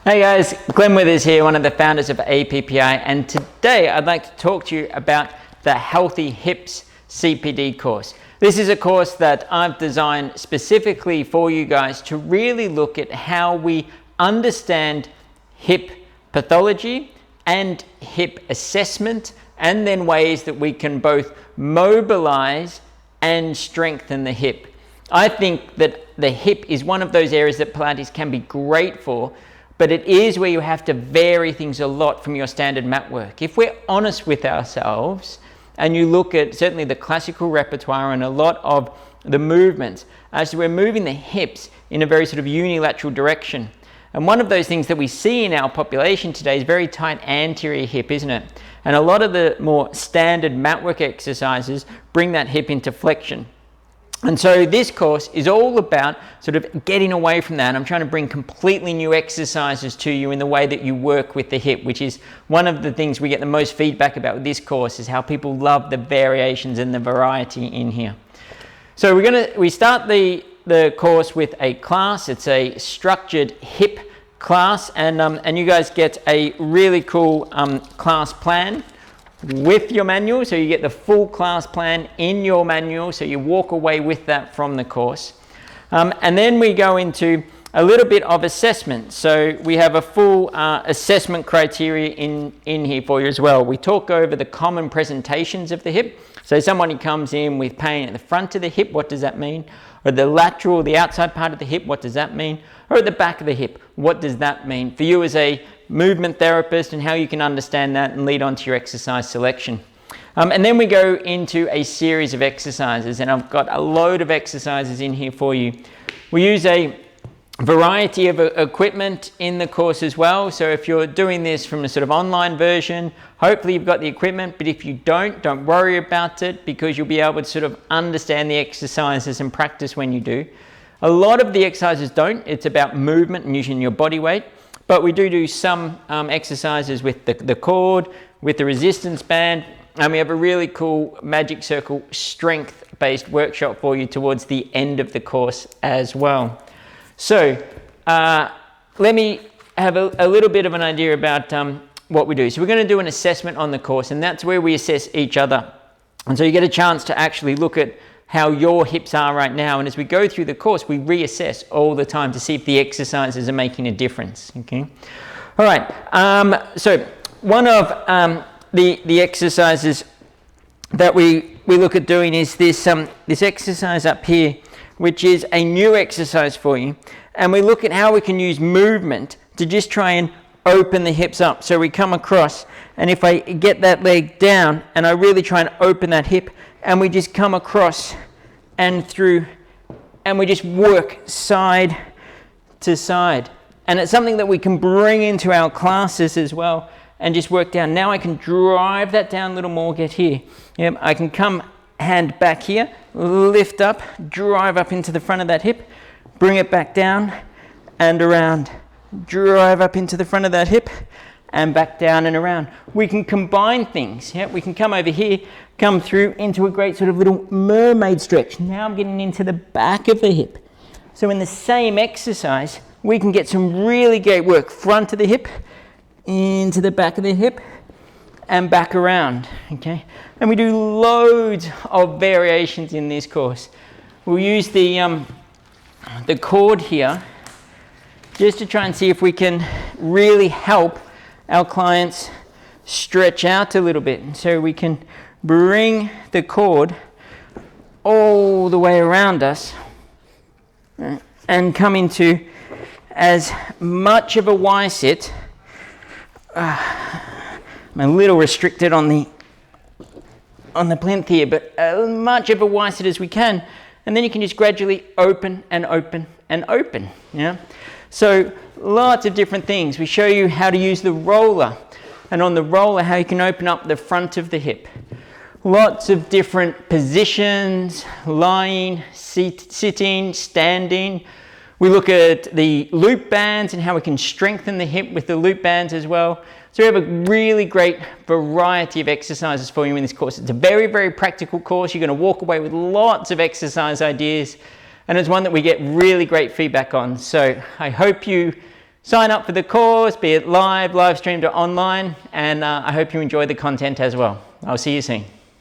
Hey guys, Glenn Withers here, one of the founders of APPI, and today I'd like to talk to you about the Healthy Hips CPD course. This is a course that I've designed specifically for you guys to really look at how we understand hip pathology and hip assessment, and then ways that we can both mobilize and strengthen the hip. I think that the hip is one of those areas that Pilates can be great for, but it is where you have to vary things a lot from your standard mat work. If we're honest with ourselves and you look at certainly the classical repertoire and a lot of the movements, as we're moving the hips in a very sort of unilateral direction. And one of those things that we see in our population today is very tight anterior hip, isn't it? And a lot of the more standard mat work exercises bring that hip into flexion. And so this course is all about sort of getting away from that. I'm trying to bring completely new exercises to you in the way that you work with the hip, which is one of the things we get the most feedback about with this course, is how people love the variations and the variety in here. So we start the course with a class. It's a structured hip class, and you guys get a really cool class plan with your manual, so you get the full class plan in your manual, so you walk away with that from the course. And then we go into a little bit of assessment. So we have a full assessment criteria in here for you as well. We talk over the common presentations of the hip. So somebody comes in with pain at the front of the hip, what does that mean? Or the lateral, the outside part of the hip, what does that mean? Or at the back of the hip, what does that mean? For you as a movement therapist, and how you can understand that and lead on to your exercise selection. And then we go into a series of exercises, and I've got a load of exercises in here for you. We use a variety of equipment in the course as well. So if you're doing this from a sort of online version, hopefully you've got the equipment, but if you don't worry about it, because you'll be able to sort of understand the exercises and practice when you do. A lot of the exercises don't. It's about movement and using your body weight. But we do some exercises with the cord, with the resistance band, and we have a really cool Magic Circle strength-based workshop for you towards the end of the course as well. So let me have a little bit of an idea about what we do. So we're going to do an assessment on the course, and that's where we assess each other. And so you get a chance to actually look at how your hips are right now, and as we go through the course we reassess all the time to see if the exercises are making a difference. Okay, all right, so one of the exercises that we look at doing is this exercise up here, which is a new exercise for you, and we look at how we can use movement to just try and open the hips up. So we come across, and if I get that leg down and I really try and open that hip, and we just come across and through, and we just work side to side. And it's something that we can bring into our classes as well, and just work down. Now I can drive that down a little more, get here. Yep, I can come hand back here, lift up, drive up into the front of that hip, bring it back down and around, drive up into the front of that hip, and back down and around. We can combine things. Yeah, we can come over here, come through into a great sort of little mermaid stretch. Now I'm getting into the back of the hip. So in the same exercise, we can get some really great work. Front of the hip, into the back of the hip, and back around. Okay, and we do loads of variations in this course. We'll use the cord here just to try and see if we can really help our clients stretch out a little bit. So we can bring the cord all the way around us and come into as much of a Y-sit. I'm a little restricted on the plinth here, but as much of a Y-sit as we can, and then you can just gradually open and open and open. Yeah. So lots of different things. We show you how to use the roller, and on the roller how you can open up the front of the hip. Lots of different positions, lying, sitting, standing. We look at the loop bands and how we can strengthen the hip with the loop bands as well. So we have a really great variety of exercises for you in this course. It's a very, very practical course. You're going to walk away with lots of exercise ideas, and it's one that we get really great feedback on. So I hope you Sign up for the course, be it live streamed or online, and I hope you enjoy the content as well. I'll see you soon.